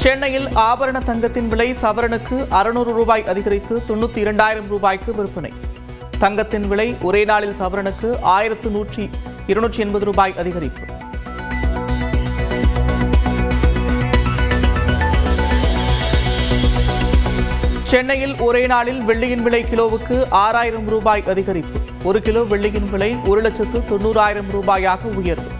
சென்னையில் ஆபரண தங்கத்தின் விலை சவரனுக்கு 600 ரூபாய் அதிகரித்து 92,000 ரூபாய்க்கு விற்பனை. தங்கத்தின் விலை ஒரே நாளில் சவரனுக்கு 1,280 ரூபாய் அதிகரிப்பு. சென்னையில் ஒரே நாளில் வெள்ளியின் விலை கிலோவுக்கு 6,000 ரூபாய் அதிகரிப்பு. 1 கிலோ வெள்ளியின் விலை 1,90,000 ரூபாயாக உயர்வு.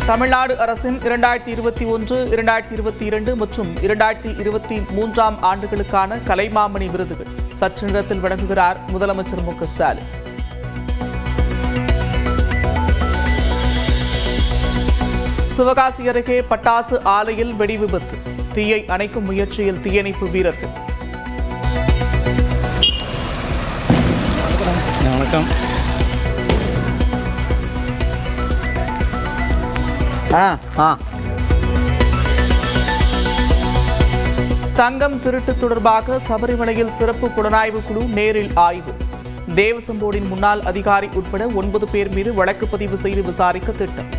தமிழ்நாடு அரசின் 2021-2022 மற்றும் 2023 ஆண்டுகளுக்கான கலைமாமணி விருதுகள் சற்று நேரத்தில் வழங்குகிறார் முதலமைச்சர் மு க ஸ்டாலின். சிவகாசி அருகே பட்டாசு ஆலையில் வெடி விபத்து. தீயை அணைக்கும் முயற்சியில் தீயணைப்பு வீரர்கள். வணக்கம். தங்கம் திருட்டு தொடர்பாக சபரிமலையில் சிறப்பு புலனாய்வு குழு நேரில் ஆய்வு. தேவசம் போர்டின் முன்னாள் அதிகாரி உட்பட 9 பேர் மீது வழக்கு பதிவு செய்து விசாரிக்க திட்டம்.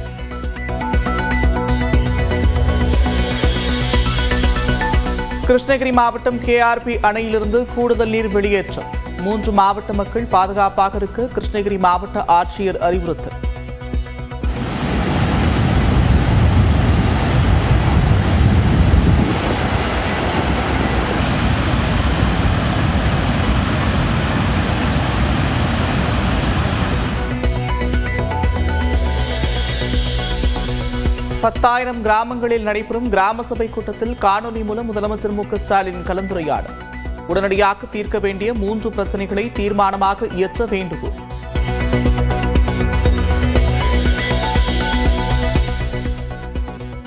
கிருஷ்ணகிரி மாவட்டம் KRP அணையிலிருந்து கூடுதல் நீர் வெளியேற்றம். 3 மாவட்ட மக்கள் பாதுகாப்பாக இருக்க கிருஷ்ணகிரி மாவட்ட ஆட்சியர் அறிவுறுத்தல். பத்தாயிரம் கிராமங்களில் நடைபெறும் கிராம சபை கூட்டத்தில் காணொலி மூலம் முதலமைச்சர் மு க ஸ்டாலின் கலந்துரையாடல். உடனடியாக தீர்க்க வேண்டிய 3 பிரச்சனைகளை தீர்மானமாக இயற்ற வேண்டுகோள்.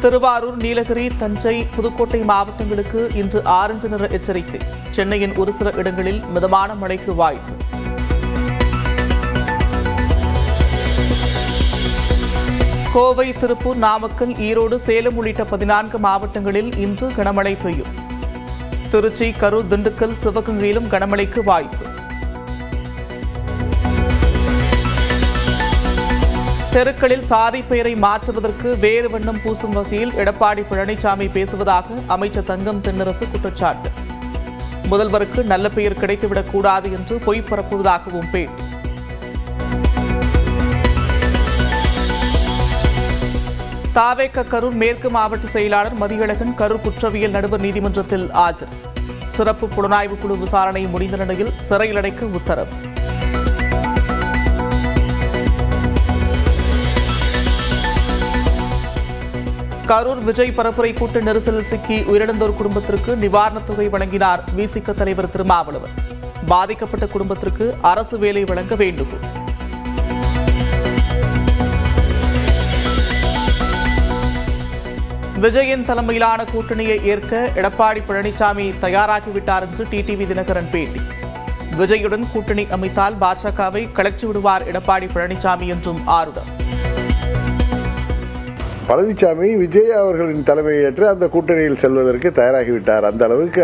திருவாரூர், நீலகிரி, தஞ்சை, புதுக்கோட்டை மாவட்டங்களுக்கு இன்று ஆரஞ்சு நிற எச்சரிக்கை. சென்னையின் ஒரு சில இடங்களில் மிதமான மழைக்கு வாய்ப்பு. கோவை, திருப்பூர், நாமக்கல், ஈரோடு, சேலம் உள்ளிட்ட 14 மாவட்டங்களில் இன்று கனமழை பெய்யும். திருச்சி, கரூர், திண்டுக்கல், சிவகங்கையிலும் கனமழைக்கு வாய்ப்பு. தெருக்களில் சாதி பெயரை மாற்றுவதற்கு வேறு வண்ணம் பூசும் வகையில் எடப்பாடி பழனிசாமி பேசுவதாக அமைச்சர் தங்கம் தென்னரசு குற்றச்சாட்டு. முதல்வருக்கு நல்ல பெயர் கிடைத்துவிடக் கூடாது என்று பொய் பரப்புவதாகவும் பேட்டி. தாவேக கரூர் மேற்கு மாவட்ட செயலாளர் மதியழகன் கரூர் குற்றவியல் நடுவர் நீதிமன்றத்தில் ஆஜர். சிறப்பு புலனாய்வு குழு விசாரணை முடிந்த நிலையில் சிறையில் அடைக்க உத்தரவு. கரூர் விஜய் பரப்புரை கூட்ட நெரிசலில் சிக்கி உயிரிழந்தோர் குடும்பத்திற்கு நிவாரணத் தொகை வழங்கினார் விசிக தலைவர் திருமாவளவன். பாதிக்கப்பட்ட குடும்பத்திற்கு அரசு வேலை வழங்க வேண்டுகோள். விஜயின் தலைமையிலான கூட்டணியை ஏற்க எடப்பாடி பழனிசாமி தயாராகிவிட்டார் என்று டிடிவி தினகரன் பேட்டி. விஜயுடன் கூட்டணி அமைத்தால் பாஜகவை கலைச்சு விடுவார் எடப்பாடி பழனிசாமி என்றும் ஆறுதல். பழனிசாமி விஜய் அவர்களின் தலைமையை ஏற்று அந்த கூட்டணியில் செல்வதற்கு தயாராகிவிட்டார். அந்த அளவுக்கு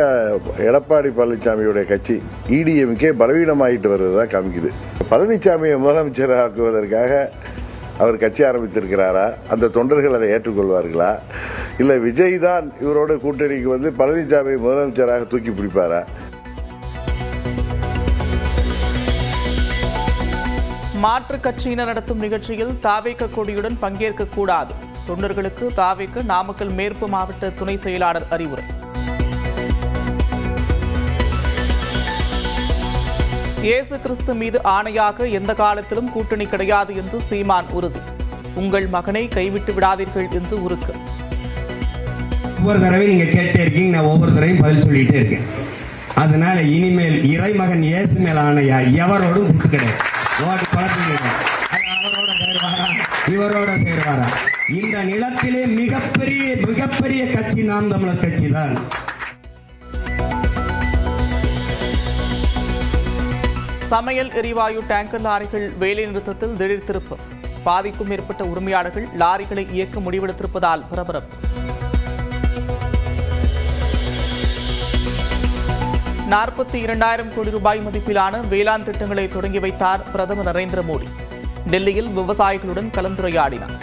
எடப்பாடி பழனிசாமியுடைய கட்சி EDMK பலவீனமாயிட்டு வருவதா காமிக்குது. பழனிசாமியை முதலமைச்சர் ஆக்குவதற்காக அவர் கட்சி ஆரம்பித்திருக்கிறாரா? அந்த தொண்டர்கள் அதை ஏற்றுக்கொள்வார்களா? இல்லை விஜய் தான் இவரோட கூட்டணிக்கு வந்து பழனிசாமி முதலமைச்சராக தூக்கி பிடிப்பாரா? மாற்றுக் கட்சியினர் நடத்தும் நிகழ்ச்சியில் தாவேக கொடியுடன் பங்கேற்க கூடாது. தொண்டர்களுக்கு தாவேக நாமக்கல் மேற்கு மாவட்ட துணை செயலாளர் அறிவுரை. இயேசு கிறிஸ்து மீது ஆணையாக எந்த காலத்திலும் கூட்டணி கிடையாது என்று சீமான் உறுதி. உங்கள் மகனை கைவிட்டு விடாதீர்கள் என்று உருக்கு. ஒவ்வொரு தடவையும் நீங்க கேட்டே இருக்கீங்க, நான் ஒவ்வொரு தடவையும் பதில் சொல்லிட்டே இருக்கேன். அதனால இனிமேல் இறைமகன் இயேசு மேல ஆணையா எவரோடும் கூட்டு கிடையாது. அவரோட சேருவாரா இவரோட சேருவாரா? இந்த நிலத்திலே மிகப்பெரிய கட்சி நாம் தமிழர் கட்சி தான். சமையல் எரிவாயு டேங்கர் லாரிகள் வேலை நிறுத்தத்தில் திடீர் திருப்பம். பாதிக்கும் மேற்பட்ட உரிமையாளர்கள் லாரிகளை இயக்க முடிவெடுத்திருப்பதால் பரபரப்பு. 42,000 கோடி ரூபாய் மதிப்பிலான வேளாண் திட்டங்களை தொடங்கி வைத்தார் பிரதமர் நரேந்திர மோடி. டெல்லியில் விவசாயிகளுடன் கலந்துரையாடினார்.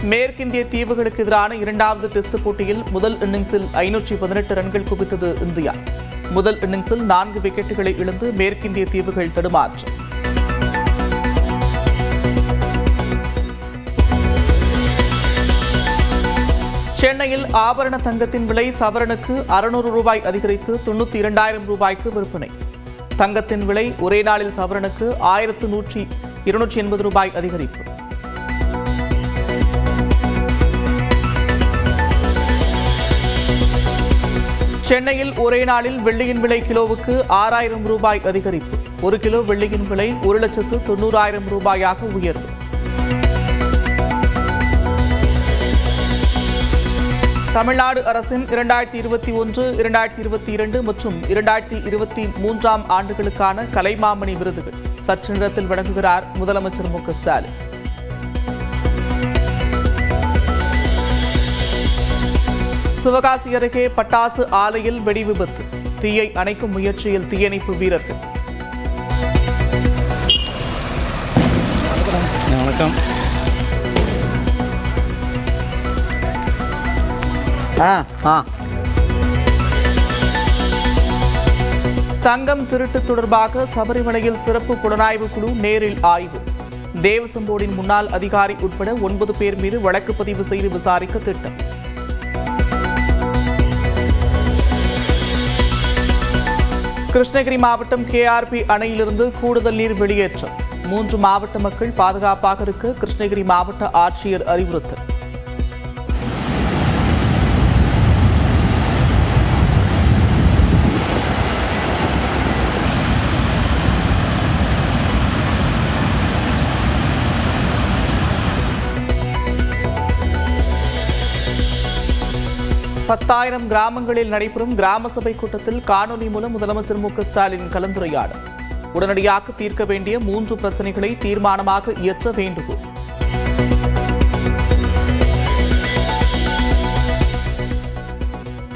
மேற்கிந்திய தீவுகளுக்கு எதிரான இரண்டாவது டெஸ்ட் போட்டியில் முதல் இன்னிங்ஸில் 518 ரன்கள் குவித்தது இந்தியா. முதல் இன்னிங்ஸில் 4 விக்கெட்டுகளை இழந்து மேற்கிந்திய தீவுகள் தடுமாற்றம். சென்னையில் ஆபரண தங்கத்தின் விலை சவரனுக்கு 600 ரூபாய் அதிகரித்து 92,000 ரூபாய்க்கு விற்பனை. தங்கத்தின் விலை ஒரே நாளில் சவரனுக்கு 1,280 ரூபாய் அதிகரிப்பு. சென்னையில் ஒரே நாளில் வெள்ளியின் விலை கிலோவுக்கு 6,000 ரூபாய் அதிகரிப்பு. 1 கிலோ வெள்ளியின் விலை 1,90,000 ரூபாயாக உயர்வு. தமிழ்நாடு அரசின் 2021, 2022 மற்றும் 2023 ஆண்டுகளுக்கான கலைமாமணி விருதுகள் சற்று நேரத்தில் வழங்குகிறார் முதலமைச்சர் மு க ஸ்டாலின். சிவகாசி அருகே பட்டாசு ஆலையில் வெடி விபத்து. தீயை அணைக்கும் முயற்சியில் தீயணைப்பு வீரர்கள். வணக்கம். தங்கம் திருட்டு தொடர்பாக சபரிமலையில் சிறப்பு புலனாய்வு குழு நேரில் ஆய்வு. தேவசம் போர்டின் முன்னாள் அதிகாரி உட்பட 9 பேர் மீது வழக்கு பதிவு செய்து விசாரிக்க திட்டம். கிருஷ்ணகிரி மாவட்டம் KRP அணையிலிருந்து கூடுதல் நீர் வெளியேற்றம். 3 மாவட்ட மக்கள் பாதுகாப்பாக இருக்க கிருஷ்ணகிரி மாவட்ட ஆட்சியர் அறிவுறுத்தல். பத்தாயிரம் கிராமங்களில் நடைபெறும் கிராம சபை கூட்டத்தில் காணொலி மூலம் முதலமைச்சர் மு க ஸ்டாலின் கலந்துரையாடல். உடனடியாக தீர்க்க வேண்டிய 3 பிரச்சனைகளை தீர்மானமாக இயற்ற வேண்டுகோள்.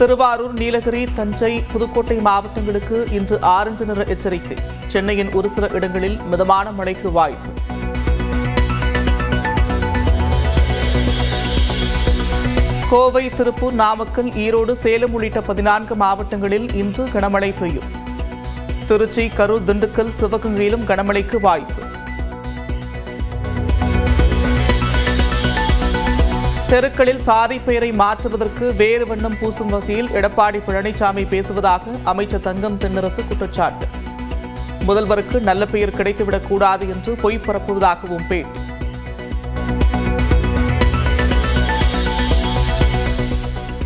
திருவாரூர், நீலகிரி, தஞ்சை, புதுக்கோட்டை மாவட்டங்களுக்கு இன்று ஆரஞ்சு நிற எச்சரிக்கை. சென்னையின் ஒரு சில இடங்களில் மிதமான மழைக்கு வாய்ப்பு. கோவை, திருப்பூர், நாமக்கல், ஈரோடு, சேலம் உள்ளிட்ட 14 மாவட்டங்களில் இன்று கனமழை பெய்யும். திருச்சி, கரூர், திண்டுக்கல், சிவகங்கையிலும் கனமழைக்கு வாய்ப்பு. தெருக்களில் சாதி பெயரை மாற்றுவதற்கு வேறு வண்ணம் பூசும் வகையில் எடப்பாடி பழனிசாமி பேசுவதாக அமைச்சர் தங்கம் தென்னரசு குற்றச்சாட்டு. முதல்வருக்கு நல்ல பெயர் கிடைத்துவிடக் கூடாது என்று பொய் பரப்புவதாகவும் பேட்டி.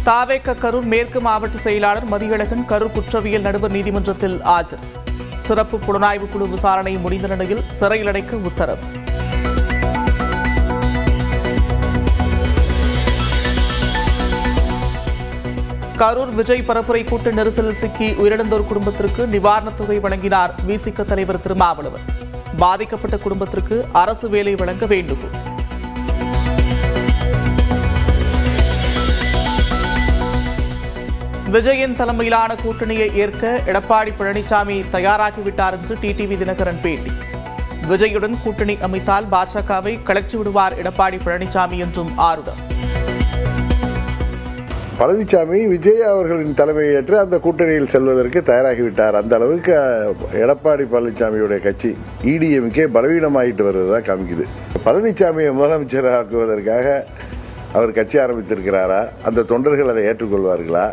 தாவேக கரூர் மேற்கு மாவட்ட செயலாளர் மதியழகன் கரூர் குற்றவியல் நடுவர் நீதிமன்றத்தில் ஆஜர். சிறப்பு புலனாய்வு குழு விசாரணை முடிந்த நிலையில் சிறையில் அடைக்க உத்தரவு. கரூர் விஜய் பரப்புரை கூட்ட நெரிசலில் சிக்கி உயிரிழந்தோர் குடும்பத்திற்கு நிவாரணத் தொகை வழங்கினார் விசிக தலைவர் திருமாவளவன். பாதிக்கப்பட்ட குடும்பத்திற்கு அரசு வேலை வழங்க வேண்டுகோள். விஜயின் தலைமையிலான கூட்டணியை ஏற்க எடப்பாடி பழனிசாமி தயாராகிவிட்டார் என்று டிடிவி தினகரன் பேட்டி. விஜயுடன் கூட்டணி அமைத்தால் பாஜகவை கலச்சி விடுவார் எடப்பாடி பழனிசாமி என்றும் ஆருடம். பழனிசாமி விஜய் அவர்களின் தலைமையை ஏற்று அந்த கூட்டணியில் செல்வதற்கு தயாராகிவிட்டார். அந்த அளவுக்கு எடப்பாடி பழனிசாமியுடைய கட்சி EDMK பலவீனமாயிட்டு வருவதா காமிக்குது. பழனிசாமியை முதலமைச்சராக்குவதற்காக அவர் கட்சி ஆரம்பித்திருக்கிறாரா? அந்த தொண்டர்கள் அதை ஏற்றுக்கொள்வார்களா?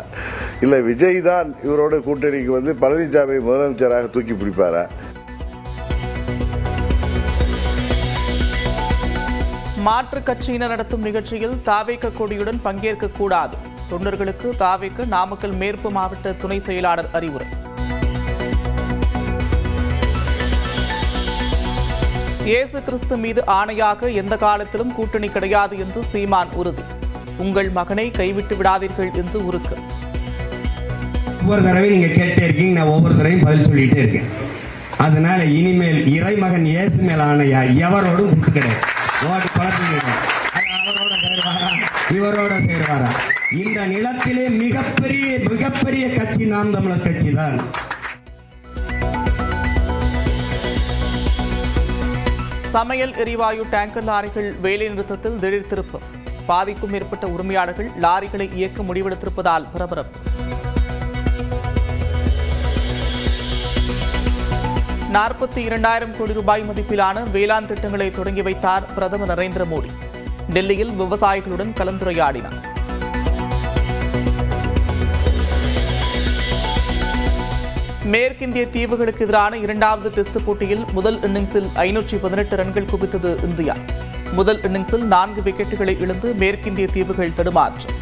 இல்லை விஜய் தான் இவரோட கூட்டணிக்கு வந்து பழனிசாமி முதலமைச்சராக தூக்கி பிடிப்பாரா? மாற்றுக் கட்சியினர் நடத்தும் நிகழ்ச்சியில் தாவேக கொடியுடன் பங்கேற்க கூடாது. தொண்டர்களுக்கு தாவேக நாமக்கல் மேற்கு மாவட்ட துணை செயலாளர் அறிவுரை. இயேசு கிறிஸ்து மீது ஆணையாக எந்த காலத்திலும் கூட்டணி கிடையாது என்று சீமான் உறுதி. உங்கள் மகனை கைவிட்டு விடாதீர்கள் என்று உருக்கு. ஒவ்வொரு தடவையும் நீங்க கேட்டே இருக்கீங்க, நான் ஒவ்வொரு தடவையும் பதில் சொல்லிட்டே இருக்கேன். அதனால இனிமேல் இறைமகன் இயேசு மேல் ஆணையா எவரோடும் கூட்டு கிடையாது. அவரோட சேருவாரா இவரோட சேருவாரா? இந்த நிலத்திலே மிகப்பெரிய கட்சி நாம் தமிழர் கட்சி தான். சமையல் எரிவாயு டேங்கர் லாரிகள் வேலை நிறுத்தத்தில் திடீர் திருப்பம். பாதிக்கும் மேற்பட்ட உரிமையாளர்கள் லாரிகளை இயக்க முடிவெடுத்திருப்பதால் பரபரப்பு. 42,000 கோடி ரூபாய் மதிப்பிலான வேளாண் திட்டங்களை தொடங்கி வைத்தார் பிரதமர் நரேந்திர மோடி. டெல்லியில் விவசாயிகளுடன் கலந்துரையாடினார். மேற்கிந்திய தீவுகளுக்கு எதிரான 2வது டெஸ்ட் போட்டியில் முதல் இன்னிங்ஸில் 518 ரன்கள் குவித்தது இந்தியா. முதல் இன்னிங்ஸில் 4 விக்கெட்டுகளை இழந்து மேற்கிந்திய தீவுகள் தடுமாற்றம்.